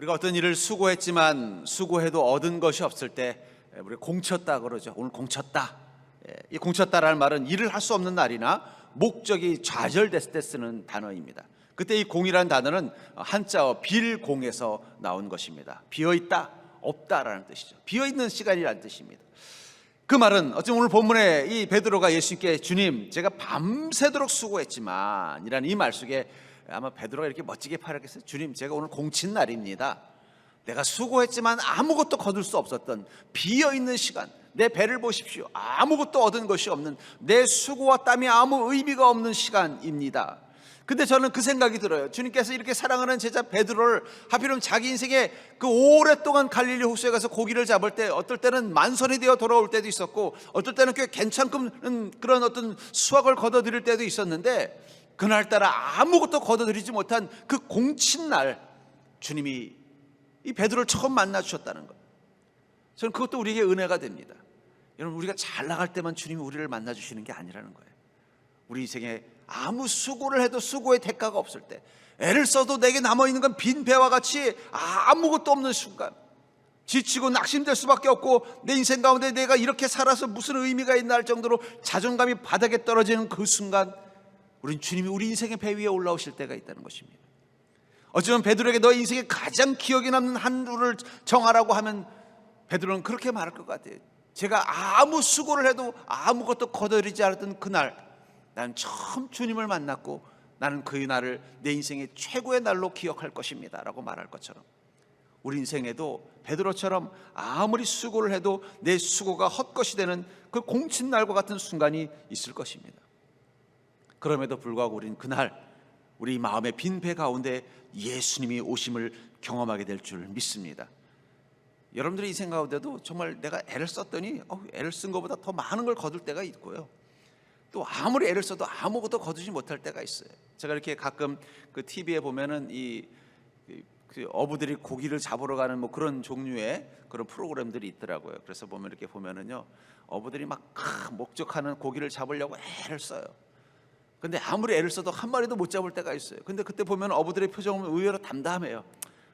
우리가 어떤 일을 수고했지만 수고해도 얻은 것이 없을 때 우리 공쳤다 그러죠. 오늘 공쳤다. 이 공쳤다라는 말은 일을 할 수 없는 날이나 목적이 좌절됐을 때 쓰는 단어입니다. 그때 이 공이라는 단어는 한자어 빌공에서 나온 것입니다. 비어있다, 없다라는 뜻이죠. 비어있는 시간이라는 뜻입니다. 그 말은 어쩌면 오늘 본문에 이 베드로가 예수님께 주님 제가 밤새도록 수고했지만 이라는 이 말 속에 아마 베드로가 이렇게 멋지게 팔았겠어요. 주님 제가 오늘 공친 날입니다. 내가 수고했지만 아무것도 거둘 수 없었던 비어있는 시간, 내 배를 보십시오. 아무것도 얻은 것이 없는, 내 수고와 땀이 아무 의미가 없는 시간입니다. 근데 저는 그 생각이 들어요. 주님께서 이렇게 사랑하는 제자 베드로를 하필이면 자기 인생에 그 오랫동안 갈릴리 호수에 가서 고기를 잡을 때 어떨 때는 만선이 되어 돌아올 때도 있었고 어떨 때는 꽤 괜찮은 그런 어떤 수확을 거둬들일 때도 있었는데 그날따라 아무것도 거둬들이지 못한 그 공친 날 주님이 이 베드로를 처음 만나 주셨다는 것, 저는 그것도 우리에게 은혜가 됩니다. 여러분, 우리가 잘 나갈 때만 주님이 우리를 만나 주시는 게 아니라는 거예요. 우리 인생에 아무 수고를 해도 수고의 대가가 없을 때, 애를 써도 내게 남아있는 건 빈 배와 같이 아무것도 없는 순간, 지치고 낙심될 수밖에 없고 내 인생 가운데 내가 이렇게 살아서 무슨 의미가 있나 할 정도로 자존감이 바닥에 떨어지는 그 순간 우린 주님이 우리 인생의 배 위에 올라오실 때가 있다는 것입니다. 어쩌면 베드로에게 너 인생에 가장 기억에 남는 하루를 정하라고 하면 베드로는 그렇게 말할 것 같아요. 제가 아무 수고를 해도 아무것도 거둬들이지 않았던 그날, 난 처음 주님을 만났고 나는 그 날을 내 인생의 최고의 날로 기억할 것입니다 라고 말할 것처럼 우리 인생에도 베드로처럼 아무리 수고를 해도 내 수고가 헛것이 되는 그 공친 날과 같은 순간이 있을 것입니다. 그럼에도 불구하고 우리는 그날 우리 마음의 빈 배 가운데 예수님이 오심을 경험하게 될 줄 믿습니다. 여러분들의 인생 가운데도 정말 내가 애를 썼더니 애를 쓴 것보다 더 많은 걸 거둘 때가 있고요, 또 아무리 애를 써도 아무것도 거두지 못할 때가 있어요. 제가 이렇게 가끔 그 TV에 보면은 그 어부들이 고기를 잡으러 가는 뭐 그런 종류의 그런 프로그램들이 있더라고요. 그래서 보면 이렇게 보면은요, 어부들이 막 목적하는 고기를 잡으려고 애를 써요. 근데 아무리 애를 써도 한 마리도 못 잡을 때가 있어요. 근데 그때 보면 어부들의 표정은 의외로 담담해요.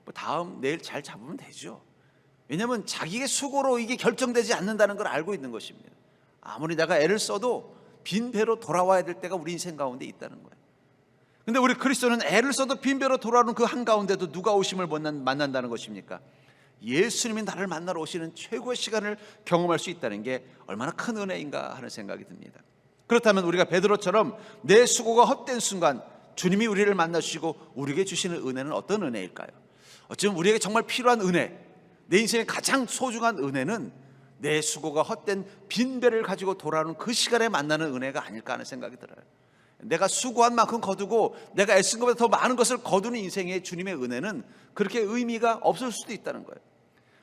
뭐 다음 내일 잘 잡으면 되죠. 왜냐하면 자기의 수고로 이게 결정되지 않는다는 걸 알고 있는 것입니다. 아무리 내가 애를 써도 빈 배로 돌아와야 될 때가 우리 인생 가운데 있다는 거예요. 근데 우리 그리스도는 애를 써도 빈 배로 돌아오는 그 한가운데도 누가 오심을 만난다는 것입니까? 예수님이 나를 만나러 오시는 최고의 시간을 경험할 수 있다는 게 얼마나 큰 은혜인가 하는 생각이 듭니다. 그렇다면 우리가 베드로처럼 내 수고가 헛된 순간 주님이 우리를 만나주시고 우리에게 주시는 은혜는 어떤 은혜일까요? 어쩌면 우리에게 정말 필요한 은혜, 내 인생의 가장 소중한 은혜는 내 수고가 헛된 빈배를 가지고 돌아오는 그 시간에 만나는 은혜가 아닐까 하는 생각이 들어요. 내가 수고한 만큼 거두고 내가 애쓴 것보다 더 많은 것을 거두는 인생의 주님의 은혜는 그렇게 의미가 없을 수도 있다는 거예요.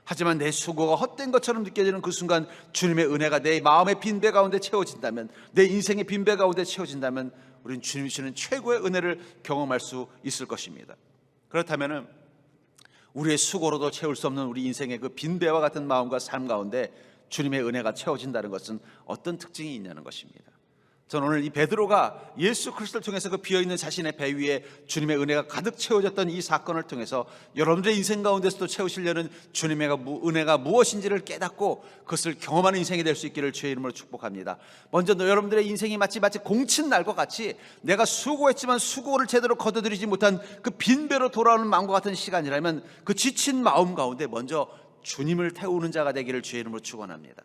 하지만 내 수고가 헛된 것처럼 느껴지는 그 순간 주님의 은혜가 내 마음의 빈배 가운데 채워진다면, 내 인생의 빈배 가운데 채워진다면 우리는 주님이 주시는 최고의 은혜를 경험할 수 있을 것입니다. 그렇다면 우리의 수고로도 채울 수 없는 우리 인생의 그 빈배와 같은 마음과 삶 가운데 주님의 은혜가 채워진다는 것은 어떤 특징이 있냐는 것입니다. 저는 오늘 이 베드로가 예수 그리스도를 통해서 그 비어있는 자신의 배 위에 주님의 은혜가 가득 채워졌던 이 사건을 통해서 여러분들의 인생 가운데서도 채우시려는 주님의 은혜가 무엇인지를 깨닫고 그것을 경험하는 인생이 될 수 있기를 주의 이름으로 축복합니다. 먼저 여러분들의 인생이 마치 공친 날과 같이 내가 수고했지만 수고를 제대로 거둬들이지 못한 그 빈배로 돌아오는 마음과 같은 시간이라면 그 지친 마음 가운데 먼저 주님을 태우는 자가 되기를 주의 이름으로 축원합니다.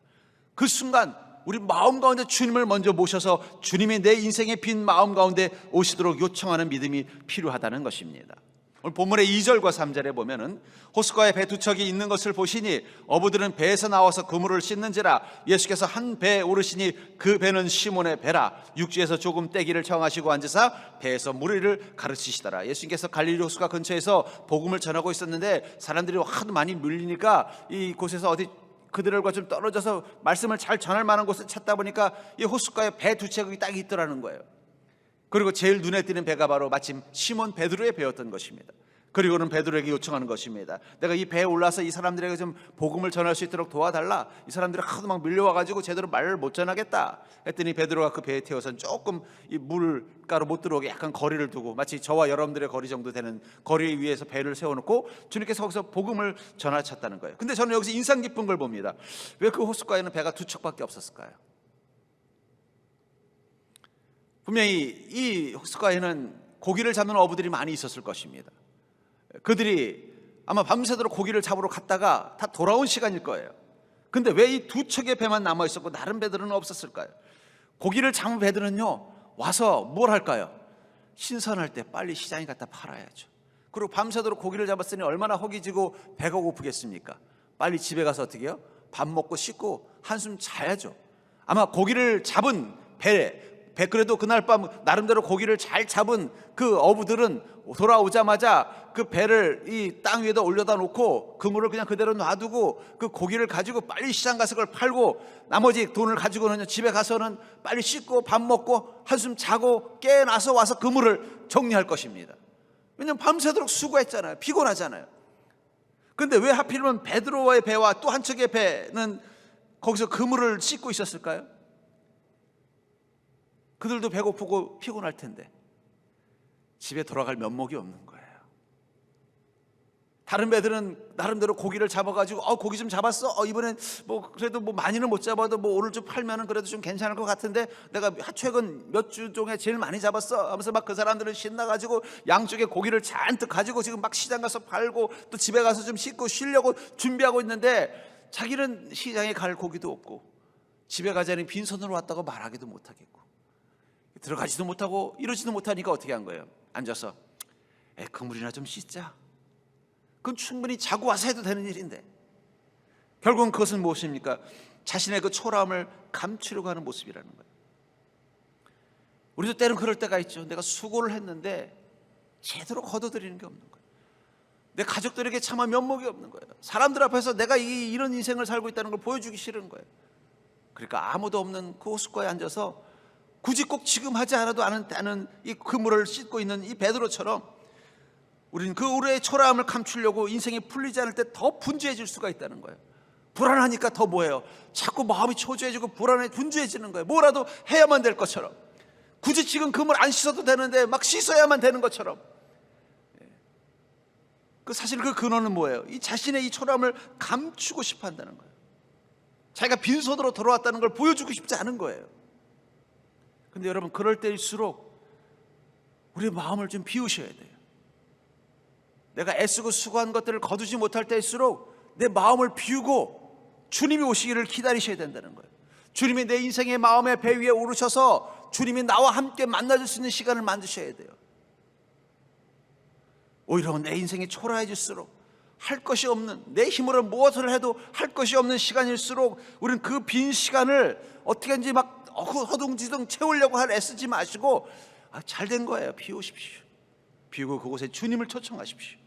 그 순간 우리 마음 가운데 주님을 먼저 모셔서 주님이 내 인생의 빈 마음 가운데 오시도록 요청하는 믿음이 필요하다는 것입니다. 오늘 본문의 2절과 3절에 보면은 호숫가에 배 두 척이 있는 것을 보시니 어부들은 배에서 나와서 그물을 씻는지라 예수께서 한 배에 오르시니 그 배는 시몬의 배라 육지에서 조금 떼기를 청하시고 앉으사 배에서 무리를 가르치시더라. 예수님께서 갈릴리 호숫가 근처에서 복음을 전하고 있었는데 사람들이 하도 많이 밀리니까 이곳에서 어디 그들과 좀 떨어져서 말씀을 잘 전할 만한 곳을 찾다 보니까 이 호숫가에 배 두 척이 딱 있더라는 거예요. 그리고 제일 눈에 띄는 배가 바로 마침 시몬 베드로의 배였던 것입니다. 그리고는 베드로에게 요청하는 것입니다. 내가 이 배에 올라서 이 사람들에게 좀 복음을 전할 수 있도록 도와달라. 이 사람들이 하도 막 밀려와가지고 제대로 말을 못 전하겠다 했더니 베드로가 그 배에 태워서 조금 이 물가로 못 들어오게 약간 거리를 두고, 마치 저와 여러분들의 거리 정도 되는 거리 위에서 배를 세워놓고 주님께서 거기서 복음을 전하셨다는 거예요. 근데 저는 여기서 인상 깊은 걸 봅니다. 왜 그 호숫가에는 배가 두 척밖에 없었을까요? 분명히 이 호숫가에는 고기를 잡는 어부들이 많이 있었을 것입니다. 그들이 아마 밤새도록 고기를 잡으러 갔다가 다 돌아온 시간일 거예요. 근데 왜 이 두 척의 배만 남아 있었고 다른 배들은 없었을까요? 고기를 잡은 배들은요, 와서 뭘 할까요? 신선할 때 빨리 시장에 갖다 팔아야죠. 그리고 밤새도록 고기를 잡았으니 얼마나 허기지고 배가 고프겠습니까? 빨리 집에 가서 어떻게 해요? 밥 먹고 씻고 한숨 자야죠. 아마 고기를 잡은 그래도 그날 밤 나름대로 고기를 잘 잡은 그 어부들은 돌아오자마자 그 배를 이 땅 위에다 올려다 놓고 그물을 그냥 그대로 놔두고 그 고기를 가지고 빨리 시장 가서 그걸 팔고 나머지 돈을 가지고는 집에 가서는 빨리 씻고 밥 먹고 한숨 자고 깨어나서 와서 그물을 정리할 것입니다. 왜냐하면 밤새도록 수고했잖아요. 피곤하잖아요. 그런데 왜 하필이면 베드로의 배와 또 한 척의 배는 거기서 그물을 씻고 있었을까요? 그들도 배고프고 피곤할 텐데 집에 돌아갈 면목이 없는 거예요. 다른 배들은 나름대로 고기를 잡아가지고 고기 좀 잡았어? 이번엔 뭐 그래도 뭐 많이는 못 잡아도 뭐 오늘 좀 팔면은 그래도 좀 괜찮을 것 같은데 내가 최근 몇 주 중에 제일 많이 잡았어 하면서 막 그 사람들은 신나가지고 양쪽에 고기를 잔뜩 가지고 지금 막 시장 가서 팔고 또 집에 가서 좀 씻고 쉬려고 준비하고 있는데 자기는 시장에 갈 고기도 없고 집에 가자니 빈손으로 왔다고 말하기도 못하겠고 들어가지도 못하고 이러지도 못하니까 어떻게 한 거예요? 앉아서 그물이나 좀 씻자. 그건 충분히 자고 와서 해도 되는 일인데 결국은 그것은 무엇입니까? 자신의 그 초라함을 감추려고 하는 모습이라는 거예요. 우리도 때는 그럴 때가 있죠. 내가 수고를 했는데 제대로 거둬들이는 게 없는 거예요. 내 가족들에게 차마 면목이 없는 거예요. 사람들 앞에서 내가 이런 인생을 살고 있다는 걸 보여주기 싫은 거예요. 그러니까 아무도 없는 그 호숫가에 앉아서 굳이 꼭 지금 하지 않아도 않은 이 그물을 씻고 있는 이 베드로처럼 우리는 그 우리의 초라함을 감추려고 인생이 풀리지 않을 때 더 분주해질 수가 있다는 거예요. 불안하니까 더 뭐예요? 자꾸 마음이 초조해지고 분주해지는 거예요. 뭐라도 해야만 될 것처럼, 굳이 지금 그물 안 씻어도 되는데 막 씻어야만 되는 것처럼. 사실 그 근원은 뭐예요? 이 자신의 이 초라함을 감추고 싶어 한다는 거예요. 자기가 빈손으로 돌아왔다는 걸 보여주고 싶지 않은 거예요. 근데 여러분, 그럴 때일수록 우리의 마음을 좀 비우셔야 돼요. 내가 애쓰고 수고한 것들을 거두지 못할 때일수록 내 마음을 비우고 주님이 오시기를 기다리셔야 된다는 거예요. 주님이 내 인생의 마음의 배 위에 오르셔서 주님이 나와 함께 만나줄 수 있는 시간을 만드셔야 돼요. 오히려 내 인생이 초라해질수록 할 것이 없는, 내 힘으로 무엇을 해도 할 것이 없는 시간일수록 우리는 그 빈 시간을 어떻게든지 막 허둥지둥 채우려고 애쓰지 마시고 잘된 거예요. 비우십시오. 비우고 그곳에 주님을 초청하십시오.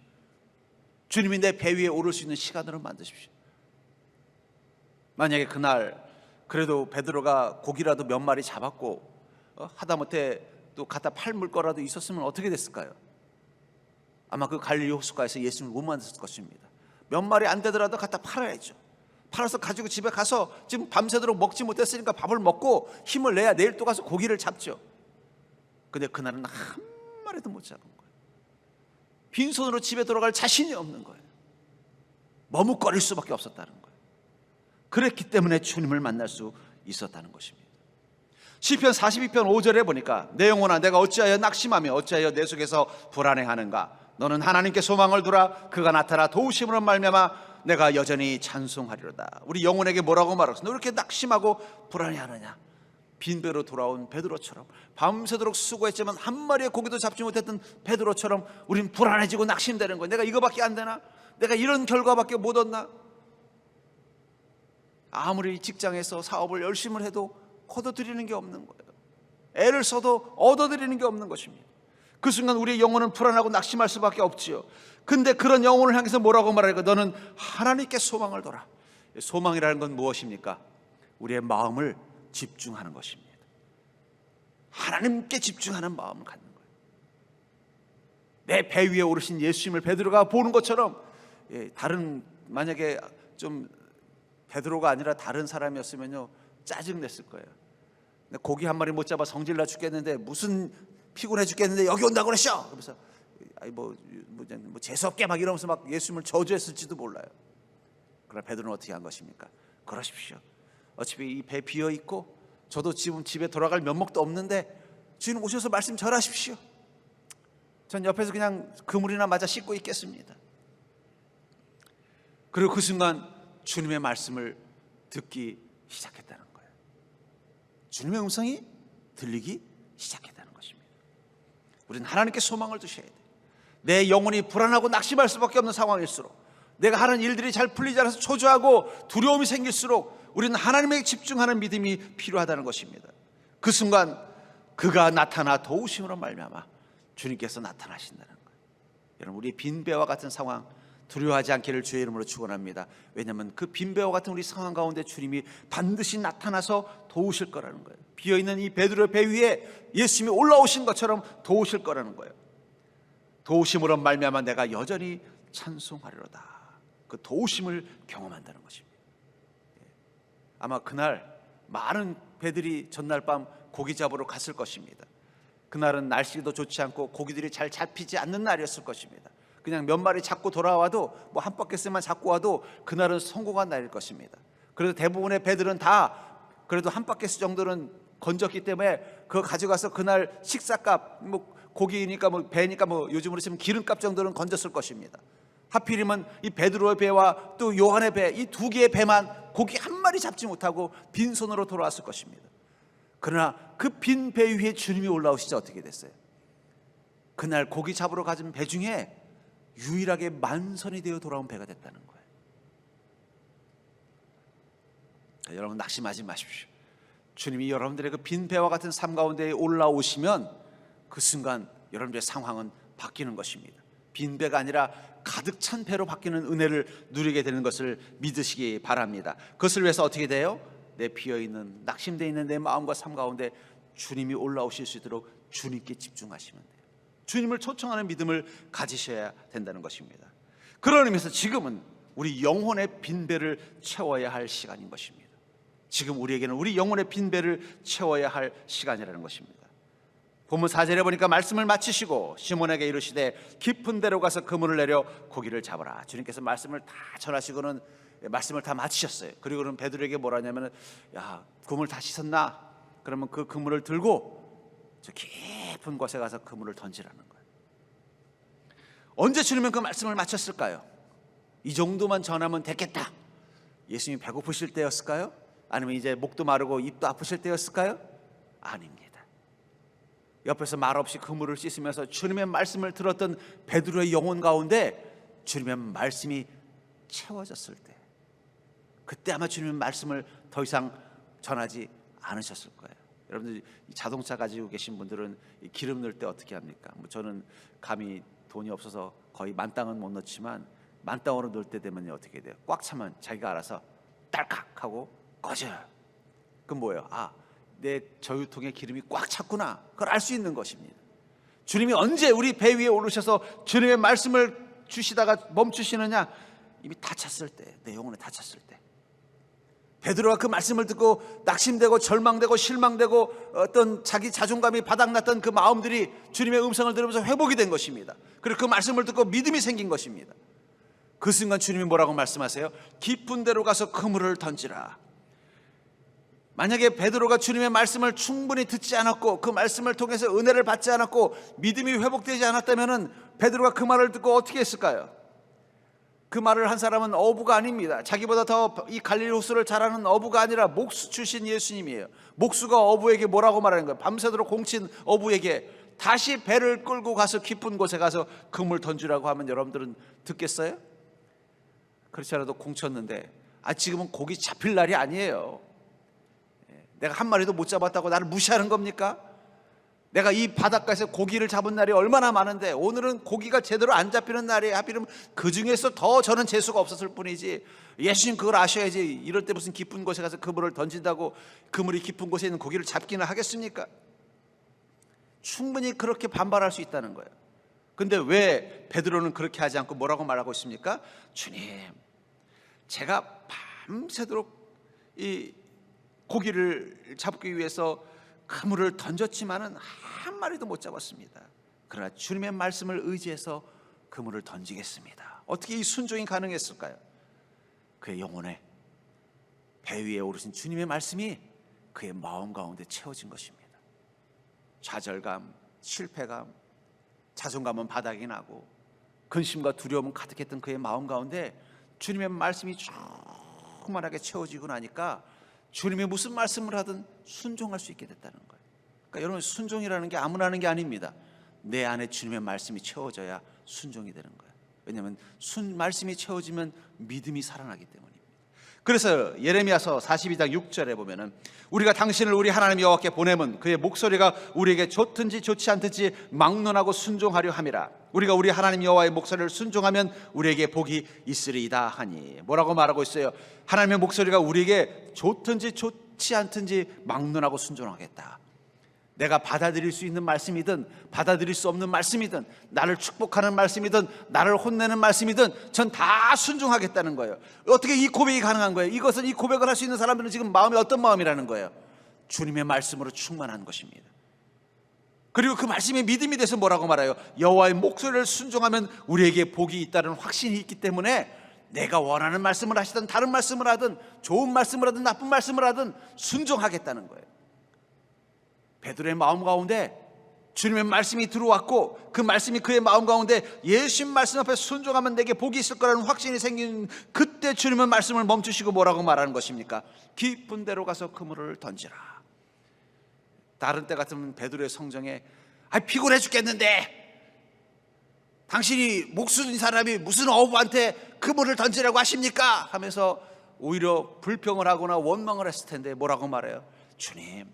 주님이 내 배 위에 오를 수 있는 시간으로 만드십시오. 만약에 그날 그래도 베드로가 고기라도 몇 마리 잡았고 하다못해 또 갖다 팔물 거라도 있었으면 어떻게 됐을까요? 아마 그 갈릴리 호숫가에서 예수님을 못 만났을 것입니다. 몇 마리 안 되더라도 갖다 팔아야죠. 팔아서 가지고 집에 가서 지금 밤새도록 먹지 못했으니까 밥을 먹고 힘을 내야 내일 또 가서 고기를 잡죠. 근데 그날은 한 마리도 못 잡은 거예요. 빈손으로 집에 돌아갈 자신이 없는 거예요. 머뭇거릴 수밖에 없었다는 거예요. 그랬기 때문에 주님을 만날 수 있었다는 것입니다. 시편 42편 5절에 보니까 내 영혼아 내가 어찌하여 낙심하며 어찌하여 내 속에서 불안해하는가. 너는 하나님께 소망을 두라. 그가 나타나 도우심으로 말미암아 내가 여전히 찬송하리로다. 우리 영혼에게 뭐라고 말하겠어? 너 이렇게 낙심하고 불안해하느냐? 빈배로 돌아온 베드로처럼, 밤새도록 수고했지만 한 마리의 고기도 잡지 못했던 베드로처럼 우린 불안해지고 낙심되는 거예요. 내가 이거밖에 안 되나? 내가 이런 결과밖에 못 얻나? 아무리 직장에서 사업을 열심히 해도 거둬들이는 게 없는 거예요. 애를 써도 얻어들이는 게 없는 것입니다. 그 순간 우리의 영혼은 불안하고 낙심할 수밖에 없지요. 근데 그런 영혼을 향해서 뭐라고 말할까? 너는 하나님께 소망을 둬라. 소망이라는 건 무엇입니까? 우리의 마음을 집중하는 것입니다. 하나님께 집중하는 마음을 갖는 거예요. 내 배 위에 오르신 예수님을 베드로가 보는 것처럼, 다른 만약에 좀 베드로가 아니라 다른 사람이었으면요 짜증 냈을 거예요. 고기 한 마리 못 잡아 성질나 죽겠는데, 무슨 피곤해 죽겠는데 여기 온다고 그러셔. 그러면서 뭐 재수없게 막 이러면서 막 예수님을 저주했을지도 몰라요. 그러나 베드로는 어떻게 한 것입니까? 그러십시오. 어차피 이 배 비어 있고 저도 지금 집에 돌아갈 면목도 없는데 주님 오셔서 말씀 전하십시오. 전 옆에서 그냥 그물이나 맞아 씻고 있겠습니다. 그리고 그 순간 주님의 말씀을 듣기 시작했다는 거예요. 주님의 음성이 들리기 시작했다는 것입니다. 우리는 하나님께 소망을 두셔야 돼요. 내 영혼이 불안하고 낙심할 수밖에 없는 상황일수록, 내가 하는 일들이 잘 풀리지 않아서 초조하고 두려움이 생길수록 우리는 하나님에게 집중하는 믿음이 필요하다는 것입니다. 그 순간 그가 나타나 도우심으로 말미암아 주님께서 나타나신다는 거예요. 여러분, 우리 빈배와 같은 상황 두려워하지 않기를 주의 이름으로 축원합니다. 왜냐하면 그 빈배와 같은 우리 상황 가운데 주님이 반드시 나타나서 도우실 거라는 거예요. 비어있는 이 베드로의 배 위에 예수님이 올라오신 것처럼 도우실 거라는 거예요. 도우심으로 말미암아 내가 여전히 찬송하리로다. 그 도우심을 경험한다는 것입니다. 아마 그날 많은 배들이 전날 밤 고기 잡으러 갔을 것입니다. 그날은 날씨도 좋지 않고 고기들이 잘 잡히지 않는 날이었을 것입니다. 그냥 몇 마리 잡고 돌아와도, 뭐 한 버켓만 잡고 와도 그날은 성공한 날일 것입니다. 그래서 대부분의 배들은 다 그래도 한 버켓 정도는 건졌기 때문에 그거 가져가서 그날 식사값, 뭐 고기니까 뭐 배니까 뭐 요즘으로 치면 기름값 정도는 건졌을 것입니다. 하필이면 이 베드로의 배와 또 요한의 배, 이 두 개의 배만 고기 한 마리 잡지 못하고 빈손으로 돌아왔을 것입니다. 그러나 그 빈 배 위에 주님이 올라오시자 어떻게 됐어요? 그날 고기 잡으러 가진 배 중에 유일하게 만선이 되어 돌아온 배가 됐다는 거예요. 여러분, 낙심하지 마십시오. 주님이 여러분들의 그 빈 배와 같은 삶 가운데 올라오시면 그 순간 여러분들의 상황은 바뀌는 것입니다. 빈 배가 아니라 가득 찬 배로 바뀌는 은혜를 누리게 되는 것을 믿으시기 바랍니다. 그것을 위해서 어떻게 돼요? 내 비어있는, 낙심되어 있는 내 마음과 삶 가운데 주님이 올라오실 수 있도록 주님께 집중하시면 돼요. 주님을 초청하는 믿음을 가지셔야 된다는 것입니다. 그런 의미에서 지금은 우리 영혼의 빈배를 채워야 할 시간인 것입니다. 지금 우리에게는 우리 영혼의 빈배를 채워야 할 시간이라는 것입니다. 본문 4절에 보니까 말씀을 마치시고 시몬에게 이르시되 깊은 데로 가서 그물을 내려 고기를 잡아라. 주님께서 말씀을 다 전하시고는 말씀을 다 마치셨어요. 그리고는 베드로에게 뭐라 하냐면, 야, 그물 다 씻었나? 그러면 그 그물을 들고 저 깊은 곳에 가서 그물을 던지라는 거예요. 언제 주님은 그 말씀을 마쳤을까요? 이 정도만 전하면 됐겠다. 예수님이 배고프실 때였을까요? 아니면 이제 목도 마르고 입도 아프실 때였을까요? 아닙니다. 옆에서 말없이 그물을 씻으면서 주님의 말씀을 들었던 베드로의 영혼 가운데 주님의 말씀이 채워졌을 때, 그때 아마 주님의 말씀을 더 이상 전하지 않으셨을 거예요. 여러분들 자동차 가지고 계신 분들은 기름 넣을 때 어떻게 합니까? 뭐 저는 감히 돈이 없어서 거의 만땅은 못 넣지만 만땅으로 넣을 때 되면 어떻게 돼요? 꽉 차면 자기가 알아서 딸깍 하고 꺼져요. 그건 뭐예요? 아, 내 저유통에 기름이 꽉 찼구나. 그걸 알 수 있는 것입니다. 주님이 언제 우리 배 위에 오르셔서 주님의 말씀을 주시다가 멈추시느냐? 이미 다 찼을 때, 내 영혼에 다 찼을 때. 베드로가 그 말씀을 듣고 낙심되고 절망되고 실망되고 어떤 자기 자존감이 바닥났던 그 마음들이 주님의 음성을 들으면서 회복이 된 것입니다. 그리고 그 말씀을 듣고 믿음이 생긴 것입니다. 그 순간 주님이 뭐라고 말씀하세요? 깊은 데로 가서 그물을 던지라. 만약에 베드로가 주님의 말씀을 충분히 듣지 않았고 그 말씀을 통해서 은혜를 받지 않았고 믿음이 회복되지 않았다면 베드로가 그 말을 듣고 어떻게 했을까요? 그 말을 한 사람은 어부가 아닙니다. 자기보다 더 이 갈릴리 호수를 잘 아는 어부가 아니라 목수 출신 예수님이에요. 목수가 어부에게 뭐라고 말하는 거예요? 밤새도록 공친 어부에게 다시 배를 끌고 가서 깊은 곳에 가서 그물 던지라고 하면 여러분들은 듣겠어요? 그렇지 않아도 공쳤는데 지금은 고기 잡힐 날이 아니에요. 내가 한 마리도 못 잡았다고 나를 무시하는 겁니까? 내가 이 바닷가에서 고기를 잡은 날이 얼마나 많은데 오늘은 고기가 제대로 안 잡히는 날이에요. 하필이면 그 중에서 더 저는 재수가 없었을 뿐이지. 예수님 그걸 아셔야지. 이럴 때 무슨 깊은 곳에 가서 그물을 던진다고 그물이 깊은 곳에 있는 고기를 잡기는 하겠습니까? 충분히 그렇게 반발할 수 있다는 거예요. 근데 왜 베드로는 그렇게 하지 않고 뭐라고 말하고 있습니까? 주님, 제가 밤새도록 이 고기를 잡기 위해서 그물을 던졌지만은 한 마리도 못 잡았습니다. 그러나 주님의 말씀을 의지해서 그물을 던지겠습니다. 어떻게 이 순종이 가능했을까요? 그의 영혼에 배 위에 오르신 주님의 말씀이 그의 마음 가운데 채워진 것입니다. 좌절감, 실패감, 자존감은 바닥이 나고 근심과 두려움은 가득했던 그의 마음 가운데 주님의 말씀이 충만하게 채워지고 나니까 주님이 무슨 말씀을 하든 순종할 수 있게 됐다는 거예요. 그러니까 여러분, 순종이라는 게 아무나 하는 게 아닙니다. 내 안에 주님의 말씀이 채워져야 순종이 되는 거예요. 왜냐하면 말씀이 채워지면 믿음이 살아나기 때문입니다. 그래서 예레미야서 42장 6절에 보면은 우리가 당신을 우리 하나님 여호와께 보내면 그의 목소리가 우리에게 좋든지 좋지 않든지 막론하고 순종하려 함이라. 우리가 우리 하나님 여호와의 목소리를 순종하면 우리에게 복이 있으리이다 하니. 뭐라고 말하고 있어요? 하나님의 목소리가 우리에게 좋든지 좋지 않든지 막론하고 순종하겠다. 내가 받아들일 수 있는 말씀이든 받아들일 수 없는 말씀이든 나를 축복하는 말씀이든 나를 혼내는 말씀이든 전 다 순종하겠다는 거예요. 어떻게 이 고백이 가능한 거예요? 이것은 이 고백을 할 수 있는 사람들은 지금 마음이 어떤 마음이라는 거예요? 주님의 말씀으로 충만한 것입니다. 그리고 그 말씀이 믿음이 돼서 뭐라고 말해요? 여호와의 목소리를 순종하면 우리에게 복이 있다는 확신이 있기 때문에 내가 원하는 말씀을 하시든 다른 말씀을 하든 좋은 말씀을 하든 나쁜 말씀을 하든 순종하겠다는 거예요. 베드로의 마음 가운데 주님의 말씀이 들어왔고 그 말씀이 그의 마음 가운데 예수님 말씀 앞에 순종하면 내게 복이 있을 거라는 확신이 생긴 그때 주님의 말씀을 멈추시고 뭐라고 말하는 것입니까? 깊은 데로 가서 그물을 던지라. 다른 때 같으면 베드로의 성정에 피곤해 죽겠는데 당신이 목숨인 사람이 무슨 어부한테 그물을 던지라고 하십니까? 하면서 오히려 불평을 하거나 원망을 했을 텐데 뭐라고 말해요? 주님,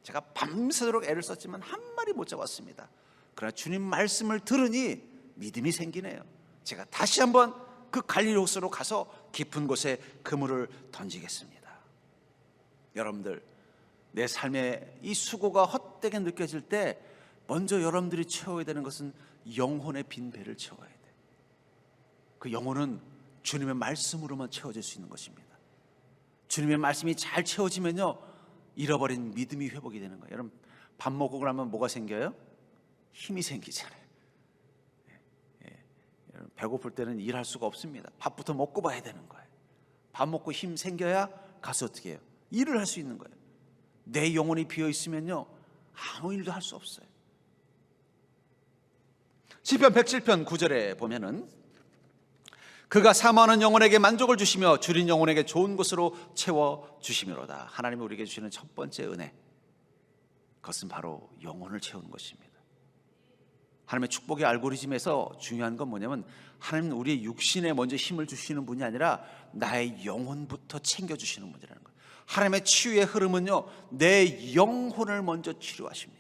제가 밤새도록 애를 썼지만 한 마리 못 잡았습니다. 그러나 주님 말씀을 들으니 믿음이 생기네요. 제가 다시 한번 그 갈릴리 호수로 가서 깊은 곳에 그물을 던지겠습니다. 여러분들, 내 삶의 이 수고가 헛되게 느껴질 때 먼저 여러분들이 채워야 되는 것은 영혼의 빈 배를 채워야 돼요. 그 영혼은 주님의 말씀으로만 채워질 수 있는 것입니다. 주님의 말씀이 잘 채워지면요, 잃어버린 믿음이 회복이 되는 거예요. 여러분, 밥 먹고 나면 뭐가 생겨요? 힘이 생기잖아요. 여러분, 배고플 때는 일할 수가 없습니다. 밥부터 먹고 봐야 되는 거예요. 밥 먹고 힘 생겨야 가서 어떻게 해요? 일을 할 수 있는 거예요. 내 영혼이 비어 있으면요, 아무 일도 할 수 없어요. 시편 107편 9절에 보면은 그가 사모하는 영혼에게 만족을 주시며 줄인 영혼에게 좋은 것으로 채워 주시미로다. 하나님이 우리에게 주시는 첫 번째 은혜, 그것은 바로 영혼을 채우는 것입니다. 하나님의 축복의 알고리즘에서 중요한 건 뭐냐면 하나님은 우리의 육신에 먼저 힘을 주시는 분이 아니라 나의 영혼부터 챙겨주시는 분이라는 거예요. 하나님의 치유의 흐름은요, 내 영혼을 먼저 치료하십니다.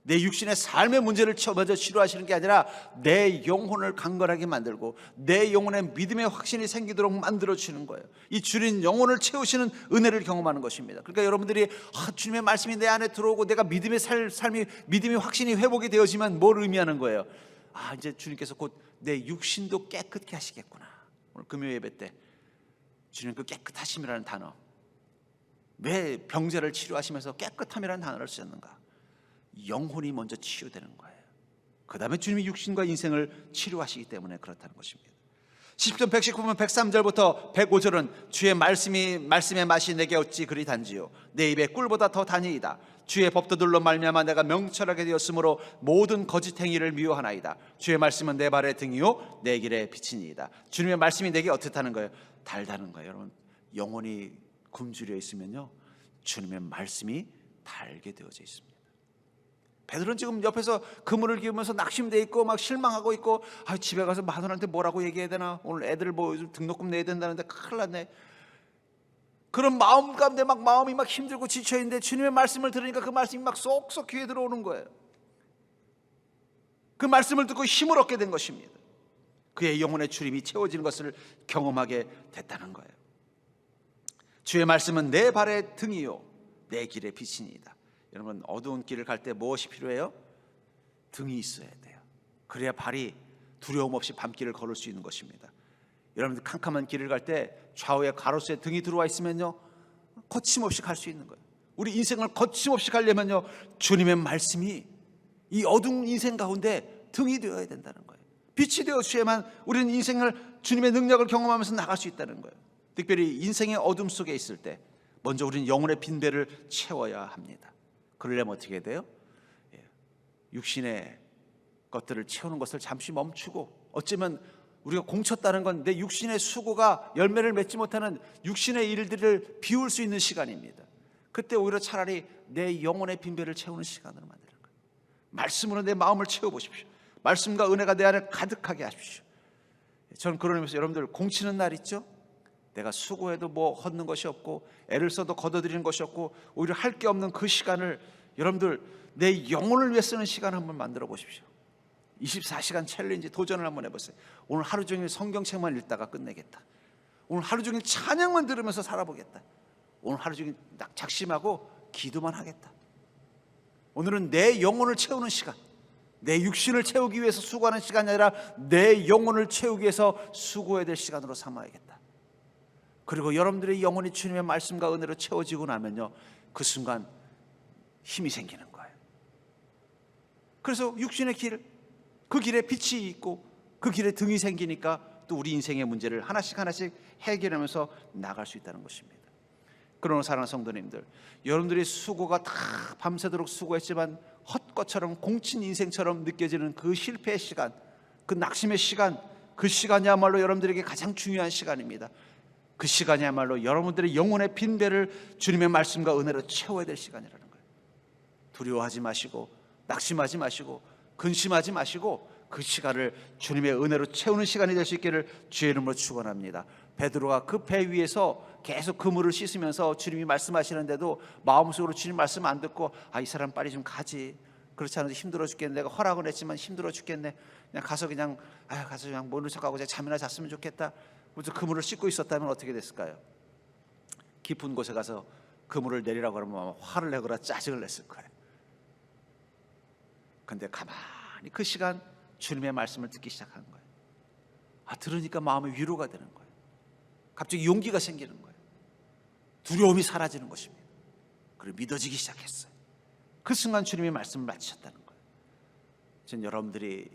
내 육신의 삶의 문제를 먼저 치료하시는 게 아니라 내 영혼을 강건하게 만들고 내 영혼에 믿음의 확신이 생기도록 만들어주시는 거예요. 이 줄인 영혼을 채우시는 은혜를 경험하는 것입니다. 그러니까 여러분들이 주님의 말씀이 내 안에 들어오고 내가 믿음의 삶이 믿음의 확신이 회복이 되어지면 뭘 의미하는 거예요? 이제 주님께서 곧 내 육신도 깨끗게 하시겠구나. 오늘 금요 예배 때 주님 그 깨끗하심이라는 단어, 왜 병자를 치료하시면서 깨끗함이라는 단어를 쓰셨는가? 영혼이 먼저 치유되는 거예요. 그 다음에 주님이 육신과 인생을 치료하시기 때문에 그렇다는 것입니다. 시편 119편 103절부터 105절은 주의 말씀의 맛이 내게 어찌 그리 단지요 내 입에 꿀보다 더 단이이다. 주의 법도들로 말미암아 내가 명철하게 되었으므로 모든 거짓 행위를 미워하나이다. 주의 말씀은 내 발의 등이요 내 길의 빛이니이다. 주님의 말씀이 내게 어떻다는 거예요? 달다는 거예요. 여러분, 영혼이 굶주려 있으면요, 주님의 말씀이 달게 되어져 있습니다. 베드로는 지금 옆에서 그물을 기우면서 낙심돼 있고 막 실망하고 있고, 집에 가서 마누라한테 뭐라고 얘기해야 되나, 오늘 애들 뭐 등록금 내야 된다는데 큰일 났네, 그런 마음 가운데 막 마음이 막 힘들고 지쳐 있는데 주님의 말씀을 들으니까 그 말씀이 막 쏙쏙 귀에 들어오는 거예요. 그 말씀을 듣고 힘을 얻게 된 것입니다. 그의 영혼의 주림이 채워지는 것을 경험하게 됐다는 거예요. 주의 말씀은 내 발의 등이요 내 길의 빛이니이다. 여러분, 어두운 길을 갈 때 무엇이 필요해요? 등이 있어야 돼요. 그래야 발이 두려움 없이 밤길을 걸을 수 있는 것입니다. 여러분들 캄캄한 길을 갈 때 좌우에 가로수에 등이 들어와 있으면요, 거침없이 갈 수 있는 거예요. 우리 인생을 거침없이 가려면요, 주님의 말씀이 이 어두운 인생 가운데 등이 되어야 된다는 거예요. 빛이 되어 주셔야만 우리는 인생을 주님의 능력을 경험하면서 나갈 수 있다는 거예요. 특별히 인생의 어둠 속에 있을 때 먼저 우리는 영혼의 빈배를 채워야 합니다. 그러려면 어떻게 돼요? 육신의 것들을 채우는 것을 잠시 멈추고, 어쩌면 우리가 공쳤다는 건 내 육신의 수고가 열매를 맺지 못하는 육신의 일들을 비울 수 있는 시간입니다. 그때 오히려 차라리 내 영혼의 빈배를 채우는 시간으로 만드는 거예요. 말씀으로 내 마음을 채워보십시오. 말씀과 은혜가 내 안에 가득하게 하십시오. 저는 그런 의미에서 여러분들 공치는 날 있죠? 내가 수고해도 뭐 얻는 것이 없고 애를 써도 거둬들이는 것이 없고 오히려 할 게 없는 그 시간을 여러분들 내 영혼을 위해 쓰는 시간을 한번 만들어 보십시오. 24시간 챌린지 도전을 한번 해보세요. 오늘 하루 종일 성경책만 읽다가 끝내겠다. 오늘 하루 종일 찬양만 들으면서 살아보겠다. 오늘 하루 종일 작심하고 기도만 하겠다. 오늘은 내 영혼을 채우는 시간, 내 육신을 채우기 위해서 수고하는 시간이 아니라 내 영혼을 채우기 위해서 수고해야 될 시간으로 삼아야겠다. 그리고 여러분들의 영혼이 주님의 말씀과 은혜로 채워지고 나면요, 그 순간 힘이 생기는 거예요. 그래서 육신의 길, 그 길에 빛이 있고 그 길에 등이 생기니까 또 우리 인생의 문제를 하나씩 하나씩 해결하면서 나갈 수 있다는 것입니다. 그러나 사랑하는 성도님들, 여러분들이 수고가 다 밤새도록 수고했지만 헛것처럼 공친 인생처럼 느껴지는 그 실패의 시간, 그 낙심의 시간, 그 시간이야말로 여러분들에게 가장 중요한 시간입니다. 그 시간이야말로 여러분들의 영혼의 빈배를 주님의 말씀과 은혜로 채워야 될 시간이라는 거예요. 두려워하지 마시고 낙심하지 마시고 근심하지 마시고 그 시간을 주님의 은혜로 채우는 시간이 될 수 있기를 주의 이름으로 축원합니다. 베드로가 그 배 위에서 계속 그물을 씻으면서 주님이 말씀하시는데도 마음속으로 주님 말씀 안 듣고 이 사람 빨리 좀 가지, 그렇지 않아도 힘들어 죽겠네, 내가 허락은 했지만 힘들어 죽겠네, 그냥 가서 그냥 모른 척하고 잠이나 잤으면 좋겠다. 그래서 그물을 씻고 있었다면 어떻게 됐을까요? 깊은 곳에 가서 그물을 내리라고 하면 화를 내거나 짜증을 냈을 거예요. 근데 가만히 그 시간 주님의 말씀을 듣기 시작한 거예요. 들으니까 마음의 위로가 되는 거예요. 갑자기 용기가 생기는 거예요. 두려움이 사라지는 것입니다. 그리고 믿어지기 시작했어요. 그 순간 주님의 말씀을 마치셨다는 거예요. 전 여러분들의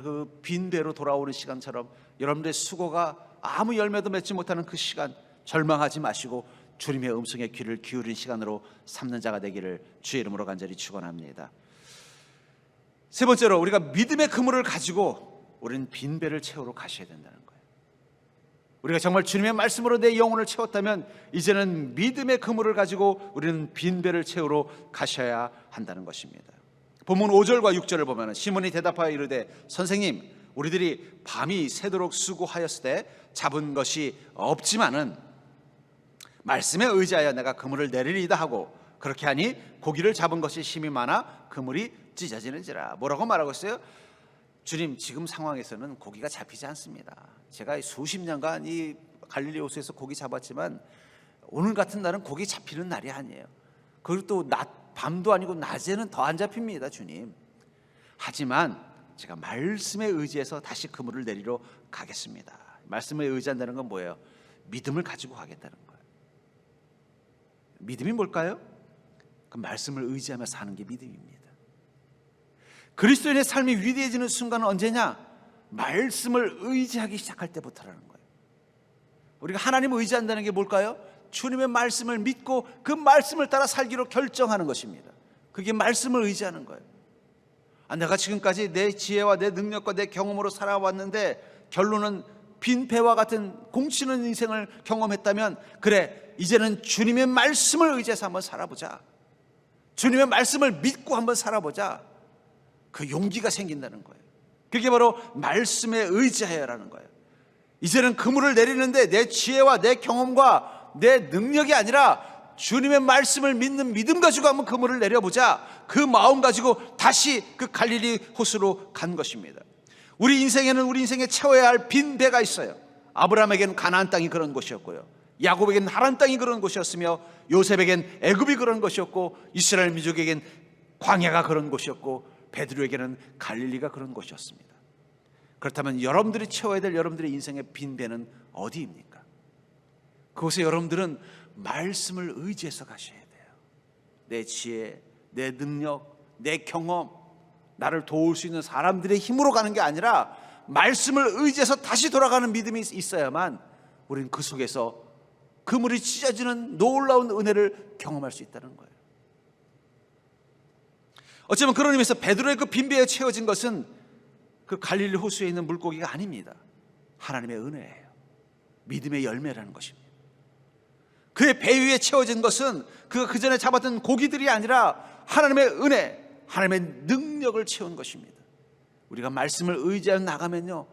그 빈배로 돌아오는 시간처럼 여러분들의 수고가 아무 열매도 맺지 못하는 그 시간 절망하지 마시고 주님의 음성에 귀를 기울인 시간으로 삼는 자가 되기를 주의 이름으로 간절히 축원합니다. 세 번째로, 우리가 믿음의 그물을 가지고 우리는 빈배를 채우러 가셔야 된다는 거예요. 우리가 정말 주님의 말씀으로 내 영혼을 채웠다면 이제는 믿음의 그물을 가지고 우리는 빈배를 채우러 가셔야 한다는 것입니다. 본문 5절과 6절을 보면 시몬이 대답하여 이르되 선생님, 우리들이 밤이 새도록 수고하였을 때 잡은 것이 없지만은 말씀에 의지하여 내가 그물을 내리리이다 하고, 그렇게 하니 고기를 잡은 것이 힘이 많아 그물이 찢어지는지라. 뭐라고 말하고 있어요? 주님, 지금 상황에서는 고기가 잡히지 않습니다. 제가 수십 년간 이 갈릴리 호수에서 고기 잡았지만 오늘 같은 날은 고기 잡히는 날이 아니에요. 그리고 또 밤도 아니고 낮에는 더 안 잡힙니다, 주님. 하지만 제가 말씀에 의지해서 다시 그물을 내리러 가겠습니다. 말씀에 의지한다는 건 뭐예요? 믿음을 가지고 가겠다는 거예요. 믿음이 뭘까요? 그 말씀을 의지하며 사는 게 믿음입니다. 그리스도인의 삶이 위대해지는 순간은 언제냐? 말씀을 의지하기 시작할 때부터라는 거예요. 우리가 하나님을 의지한다는 게 뭘까요? 주님의 말씀을 믿고 그 말씀을 따라 살기로 결정하는 것입니다. 그게 말씀을 의지하는 거예요. 내가 지금까지 내 지혜와 내 능력과 내 경험으로 살아왔는데 결론은 빈배와 같은 공치는 인생을 경험했다면, 그래, 이제는 주님의 말씀을 의지해서 한번 살아보자. 주님의 말씀을 믿고 한번 살아보자. 그 용기가 생긴다는 거예요. 그게 바로 말씀에 의지하여라는 거예요. 이제는 그물을 내리는데 내 지혜와 내 경험과 내 능력이 아니라 주님의 말씀을 믿는 믿음 가지고 한번 그물을 내려보자. 그 마음 가지고 다시 그 갈릴리 호수로 간 것입니다. 우리 인생에는 우리 인생에 채워야 할 빈배가 있어요. 아브라함에게는 가나안 땅이 그런 곳이었고요, 야곱에게는 하란 땅이 그런 곳이었으며, 요셉에겐 애굽이 그런 곳이었고, 이스라엘 민족에겐 광야가 그런 곳이었고, 베드로에게는 갈릴리가 그런 곳이었습니다. 그렇다면 여러분들이 채워야 될 여러분들의 인생의 빈배는 어디입니까? 그곳에 여러분들은 말씀을 의지해서 가셔야 돼요. 내 지혜, 내 능력, 내 경험, 나를 도울 수 있는 사람들의 힘으로 가는 게 아니라 말씀을 의지해서 다시 돌아가는 믿음이 있어야만 우리는 그 속에서 그물이 찢어지는 놀라운 은혜를 경험할 수 있다는 거예요. 어쩌면 그런 의미에서 베드로의 그 빈배에 채워진 것은 그 갈릴리 호수에 있는 물고기가 아닙니다. 하나님의 은혜예요. 믿음의 열매라는 것입니다. 그의 배 위에 채워진 것은 그 전에 잡았던 고기들이 아니라 하나님의 은혜, 하나님의 능력을 채운 것입니다. 우리가 말씀을 의지하여 나가면요,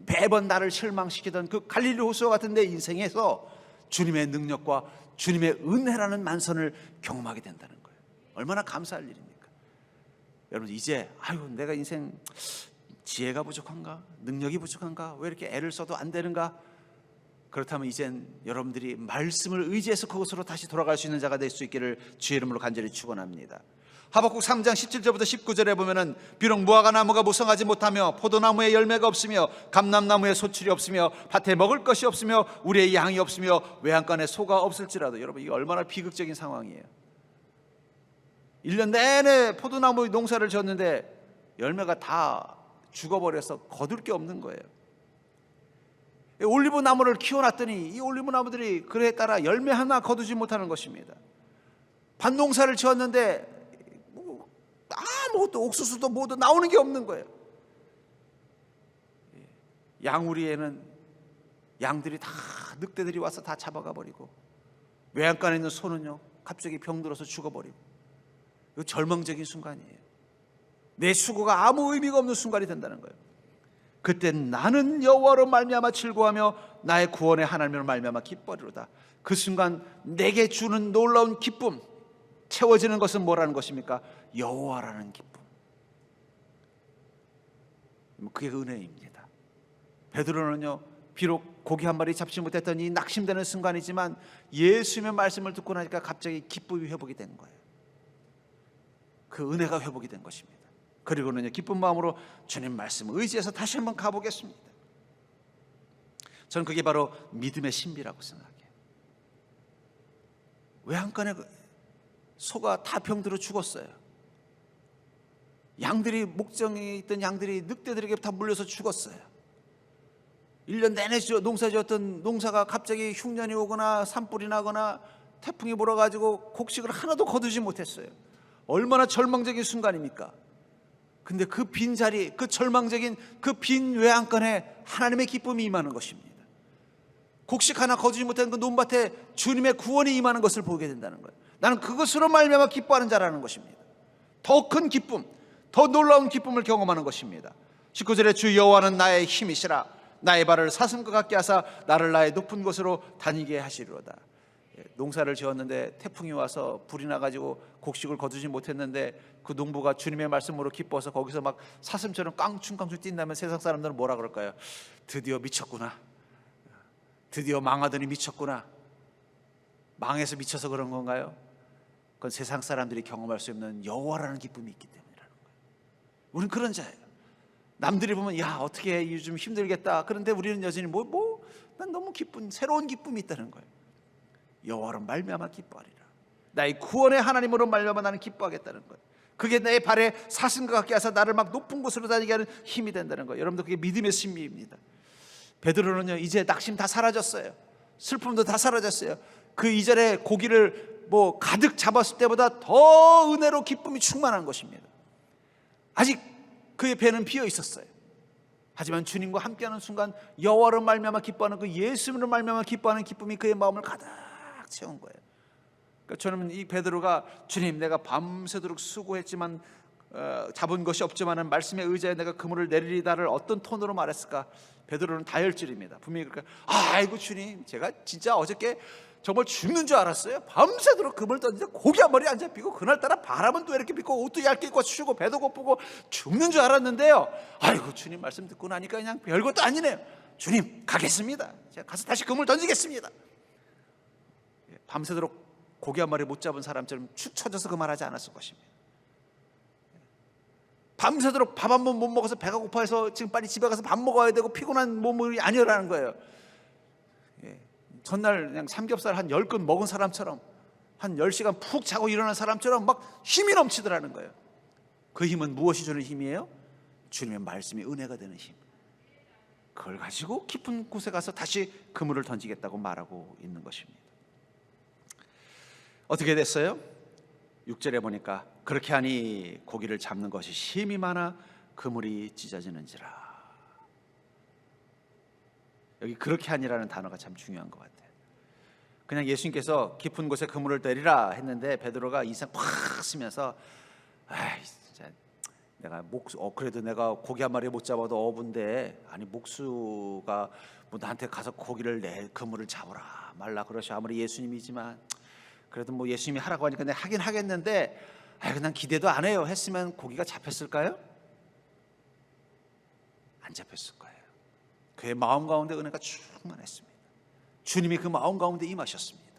매번 나를 실망시키던 그 갈릴리 호수와 같은 내 인생에서 주님의 능력과 주님의 은혜라는 만선을 경험하게 된다는 거예요. 얼마나 감사할 일입니까? 여러분, 이제 내가 인생 지혜가 부족한가? 능력이 부족한가? 왜 이렇게 애를 써도 안 되는가? 그렇다면 이젠 여러분들이 말씀을 의지해서 그곳으로 다시 돌아갈 수 있는 자가 될 수 있기를 주의 이름으로 간절히 축원합니다. 하박국 3장 17절부터 19절에 보면은 비록 무화과 나무가 무성하지 못하며 포도나무에 열매가 없으며 감람나무에 소출이 없으며 밭에 먹을 것이 없으며 우리의 양이 없으며 외양간에 소가 없을지라도, 여러분, 이게 얼마나 비극적인 상황이에요. 1년 내내 포도나무 농사를 지었는데 열매가 다 죽어버려서 거둘 게 없는 거예요. 올리브 나무를 키워놨더니 이 올리브 나무들이 그에 따라 열매 하나 거두지 못하는 것입니다. 밭농사를 지었는데 아무것도, 옥수수도 뭐도 나오는 게 없는 거예요. 양우리에는 양들이 다, 늑대들이 와서 다 잡아가 버리고, 외양간에 있는 소는요 갑자기 병들어서 죽어버리고, 이거 절망적인 순간이에요. 내 수고가 아무 의미가 없는 순간이 된다는 거예요. 그때 나는 여호와로 말미암아 즐거워하며 나의 구원의 하나님으로 말미암아 기뻐리로다. 그 순간 내게 주는 놀라운 기쁨, 채워지는 것은 뭐라는 것입니까? 여호와라는 기쁨. 그게 은혜입니다. 베드로는요, 비록 고기 한 마리 잡지 못했던 이 낙심되는 순간이지만 예수님의 말씀을 듣고 나니까 갑자기 기쁨이 회복이 된 거예요. 그 은혜가 회복이 된 것입니다. 그리고는요, 기쁜 마음으로 주님 말씀을 의지해서 다시 한번 가보겠습니다. 저는 그게 바로 믿음의 신비라고 생각해요. 외양간에 소가 다 병들어 죽었어요. 양들이, 목장에 있던 양들이 늑대들에게 다 물려서 죽었어요. 1년 내내 농사 지었던 농사가 갑자기 흉년이 오거나 산불이 나거나 태풍이 불어가지고 곡식을 하나도 거두지 못했어요. 얼마나 절망적인 순간입니까? 근데 그 빈자리, 그 절망적인 그 빈 외양간에 하나님의 기쁨이 임하는 것입니다. 곡식 하나 거두지 못한 그 논밭에 주님의 구원이 임하는 것을 보게 된다는 거예요. 나는 그것으로 말미암아 기뻐하는 자라는 것입니다. 더 큰 기쁨, 더 놀라운 기쁨을 경험하는 것입니다. 19절에 주 여호와는 나의 힘이시라. 나의 발을 사슴과 같게 하사 나를 나의 높은 곳으로 다니게 하시리로다. 농사를 지었는데 태풍이 와서 불이 나가지고 곡식을 거두지 못했는데 그 농부가 주님의 말씀으로 기뻐서 거기서 막 사슴처럼 깡충깡충 뛴다면 세상 사람들은 뭐라 그럴까요? 드디어 미쳤구나. 드디어 망하더니 미쳤구나. 망해서 미쳐서 그런 건가요? 그건 세상 사람들이 경험할 수 없는 여호와라는 기쁨이 있기 때문이라는 거예요. 우리는 그런 자예요. 남들이 보면 야 어떻게 요즘 힘들겠다. 그런데 우리는 여전히 난 너무 기쁜, 새로운 기쁨이 있다는 거예요. 여호와로 말미암아 기뻐하리라. 나의 구원의 하나님으로 말미암아 나는 기뻐하겠다는 거예요. 그게 내 발에 사슴과 같게 하사 나를 막 높은 곳으로 다니게 하는 힘이 된다는 거예요. 여러분들, 그게 믿음의 신비입니다. 베드로는요, 이제 낙심 다 사라졌어요. 슬픔도 다 사라졌어요. 그 이전에 고기를 가득 잡았을 때보다 더 은혜로 기쁨이 충만한 것입니다. 아직 그의 배는 비어 있었어요. 하지만 주님과 함께하는 순간 여호와로 말미암아 기뻐하는 그 예수님으로 말미암아 기뻐하는 기쁨이 그의 마음을 가득 채운 거예요. 그러니까 저는 이 베드로가 주님, 내가 밤새도록 수고했지만 잡은 것이 없지만은 말씀에 의지하여 내가 그물을 내리리다를 어떤 톤으로 말했을까? 베드로는 다혈질입니다. 분명히 그럴까? 아이고 주님, 제가 진짜 어저께 정말 죽는 줄 알았어요. 밤새도록 그물 던지는데 고기 한 마리 안 잡히고 그날따라 바람은 또 이렇게 비고 옷도 얇게 입고 추고 배도 고프고 죽는 줄 알았는데요. 아이고 주님 말씀 듣고 나니까 그냥 별것도 아니네요. 주님 가겠습니다. 제가 가서 다시 그물 던지겠습니다. 밤새도록 고기 한 마리 못 잡은 사람처럼 축 처져서 그 말하지 않았을 것입니다. 밤새도록 밥 한 번 못 먹어서 배가 고파해서 지금 빨리 집에 가서 밥 먹어야 되고 피곤한 몸이 아니라는 거예요. 전날 그냥 삼겹살 한 10근 먹은 사람처럼 한 10시간 푹 자고 일어난 사람처럼 막 힘이 넘치더라는 거예요. 그 힘은 무엇이 주는 힘이에요? 주님의 말씀이 은혜가 되는 힘. 그걸 가지고 깊은 곳에 가서 다시 그물을 던지겠다고 말하고 있는 것입니다. 어떻게 됐어요? 6절에 보니까 그렇게 하니 고기를 잡는 것이 힘이 많아 그물이 찢어지는지라. 여기 그렇게 하니라는 단어가 참 중요한 것 같아요. 그냥 예수님께서 깊은 곳에 그물을 내리라 했는데 베드로가 인상 팍 쓰면서 아이 진짜 내가 그래도 내가 고기 한 마리 못 잡아도 어부인데 아니 목수가 뭐 나한테 가서 고기를 그물을 잡으라 말라 그러셔. 아무리 예수님이지만 그래도 뭐 예수님이 하라고 하니까 내가 하긴 하겠는데 난 기대도 안 해요 했으면 고기가 잡혔을까요? 안 잡혔을 거예요. 그의 마음 가운데 은혜가 충만했습니다. 주님이 그 마음 가운데 임하셨습니다.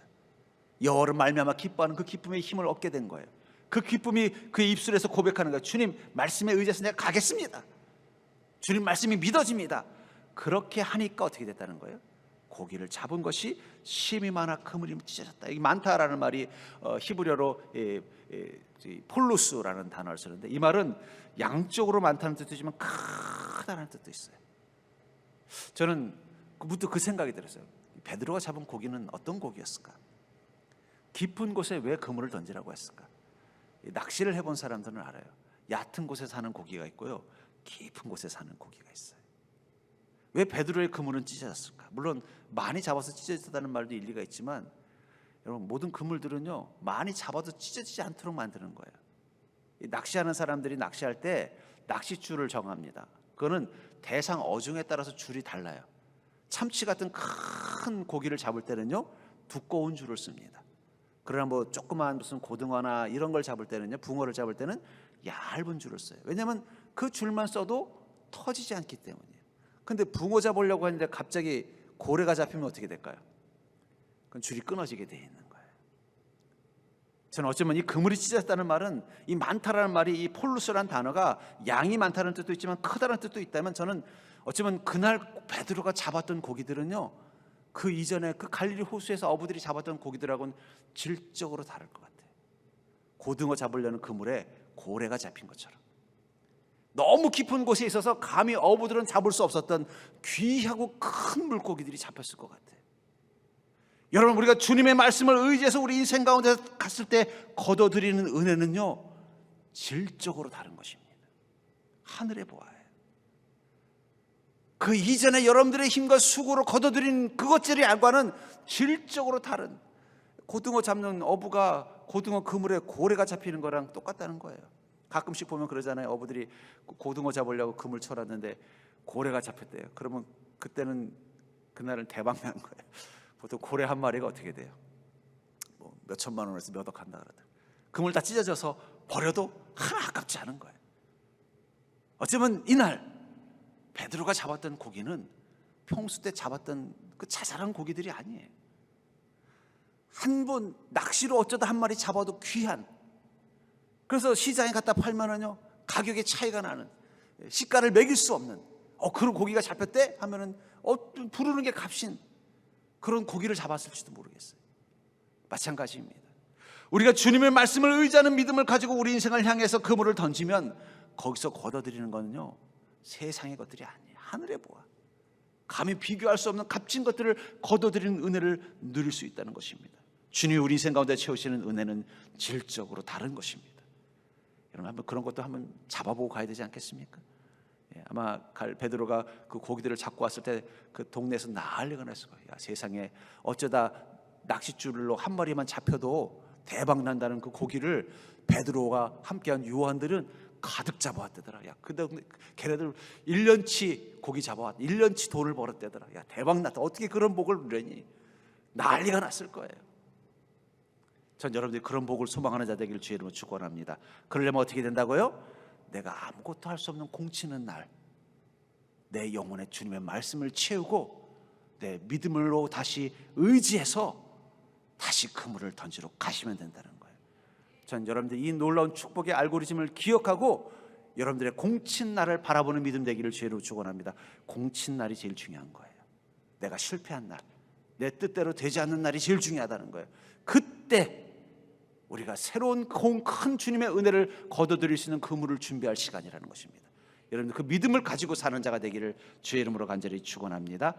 여호와를 말미암아 기뻐하는 그 기쁨의 힘을 얻게 된 거예요. 그 기쁨이 그의 입술에서 고백하는 거예요. 주님 말씀에 의지해서 내가 가겠습니다. 주님 말씀이 믿어집니다. 그렇게 하니까 어떻게 됐다는 거예요? 고기를 잡은 것이 힘이 많아 그물이 찢어졌다. 이 많다라는 말이 히브리어로 폴루스라는 단어를 쓰는데 이 말은 양쪽으로 많다는 뜻도 있지만 크다는 뜻도 있어요. 저는 문득 그 생각이 들었어요. 베드로가 잡은 고기는 어떤 고기였을까? 깊은 곳에 왜 그물을 던지라고 했을까? 낚시를 해본 사람들은 알아요. 얕은 곳에 사는 고기가 있고요, 깊은 곳에 사는 고기가 있어요. 왜 베드로의 그물은 찢어졌을까? 물론 많이 잡아서 찢어졌다는 말도 일리가 있지만 여러분 모든 그물들은요 많이 잡아도 찢어지지 않도록 만드는 거예요. 낚시하는 사람들이 낚시할 때 낚싯줄을 정합니다. 그거는 대상 어종에 따라서 줄이 달라요. 참치 같은 큰 고기를 잡을 때는요 두꺼운 줄을 씁니다. 그러나 뭐 조그만 무슨 고등어나 이런 걸 잡을 때는요, 붕어를 잡을 때는 얇은 줄을 써요. 왜냐하면 그 줄만 써도 터지지 않기 때문이에요. 근데 붕어 잡으려고 하는데 갑자기 고래가 잡히면 어떻게 될까요? 그건 줄이 끊어지게 돼 있는 거예요. 저는 어쩌면 이 그물이 찢어졌다는 말은, 이 많다라는 말이, 이 폴루스라는 단어가 양이 많다는 뜻도 있지만 크다는 뜻도 있다면, 저는 어쩌면 그날 베드로가 잡았던 고기들은요 그 이전에 그 갈릴리 호수에서 어부들이 잡았던 고기들하고는 질적으로 다를 것 같아요. 고등어 잡으려는 그물에 고래가 잡힌 것처럼 너무 깊은 곳에 있어서 감히 어부들은 잡을 수 없었던 귀하고 큰 물고기들이 잡혔을 것 같아요. 여러분, 우리가 주님의 말씀을 의지해서 우리 인생 가운데 갔을 때 거둬들이는 은혜는요 질적으로 다른 것입니다. 하늘의 보아예요. 그 이전에 여러분들의 힘과 수고로 거둬들인 그것들과는 질적으로 다른, 고등어 잡는 어부가 고등어 그물에 고래가 잡히는 거랑 똑같다는 거예요. 가끔씩 보면 그러잖아요. 어부들이 고등어 잡으려고 그물 쳐놨는데 고래가 잡혔대요. 그러면 그날은 대박 나는 거예요. 보통 고래 한 마리가 어떻게 돼요? 뭐 몇 천만 원에서 몇 억 한다 그러더라고요. 그물 다 찢어져서 버려도 하나 아깝지 않은 거예요. 어쩌면 이날 베드로가 잡았던 고기는 평소 때 잡았던 그 자잘한 고기들이 아니에요. 한 번 낚시로 어쩌다 한 마리 잡아도 귀한, 그래서 시장에 갖다 팔면은요 가격에 차이가 나는, 시가를 매길 수 없는 그런 고기가 잡혔대 하면은 부르는 게 값인 그런 고기를 잡았을지도 모르겠어요. 마찬가지입니다. 우리가 주님의 말씀을 의지하는 믿음을 가지고 우리 인생을 향해서 그물을 던지면 거기서 걷어들이는 거는요 세상의 것들이 아니에요. 하늘의 보아, 감히 비교할 수 없는 값진 것들을 거둬들이는 은혜를 누릴 수 있다는 것입니다. 주님이 우리 인생 가운데 채우시는 은혜는 질적으로 다른 것입니다. 여러분, 한번 그런 것도 한번 잡아보고 가야 되지 않겠습니까? 아마 베드로가 그 고기들을 잡고 왔을 때 그 동네에서 난리가 났을 거예요. 세상에 어쩌다 낚싯줄로 한 마리만 잡혀도 대박 난다는 그 고기를 베드로가 함께한 요한들은 가득 잡아왔대더라. 걔네들 1년치 고기 잡아왔, 1년치 돈을 벌었대더라. 대박 났다. 어떻게 그런 복을 누리니? 난리가 났을 거예요. 전 여러분들이 그런 복을 소망하는 자 되기를 주의 이름으로 축원합니다. 그러려면 어떻게 된다고요? 내가 아무것도 할 수 없는 공치는 날, 내 영혼에 주님의 말씀을 채우고 내 믿음으로 다시 의지해서 다시 그물을 던지러 가시면 된다는 거예요. 전 여러분들 이 놀라운 축복의 알고리즘을 기억하고 여러분들의 공친 날을 바라보는 믿음 되기를 주의로 축원합니다. 공친 날이 제일 중요한 거예요. 내가 실패한 날, 내 뜻대로 되지 않는 날이 제일 중요하다는 거예요. 그때 우리가 새로운 큰 주님의 은혜를 거둬들일 수 있는 그물을 준비할 시간이라는 것입니다. 여러분 그 믿음을 가지고 사는 자가 되기를 주의 이름으로 간절히 축원합니다.